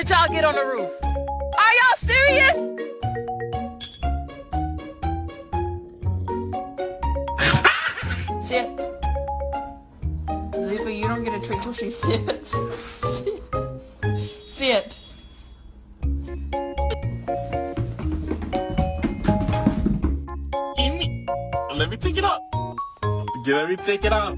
Did y'all get on the roof? Are y'all serious? Sit. Ziva, you don't get a treat till she sits. Sit. Let me take it off. Let me take it off.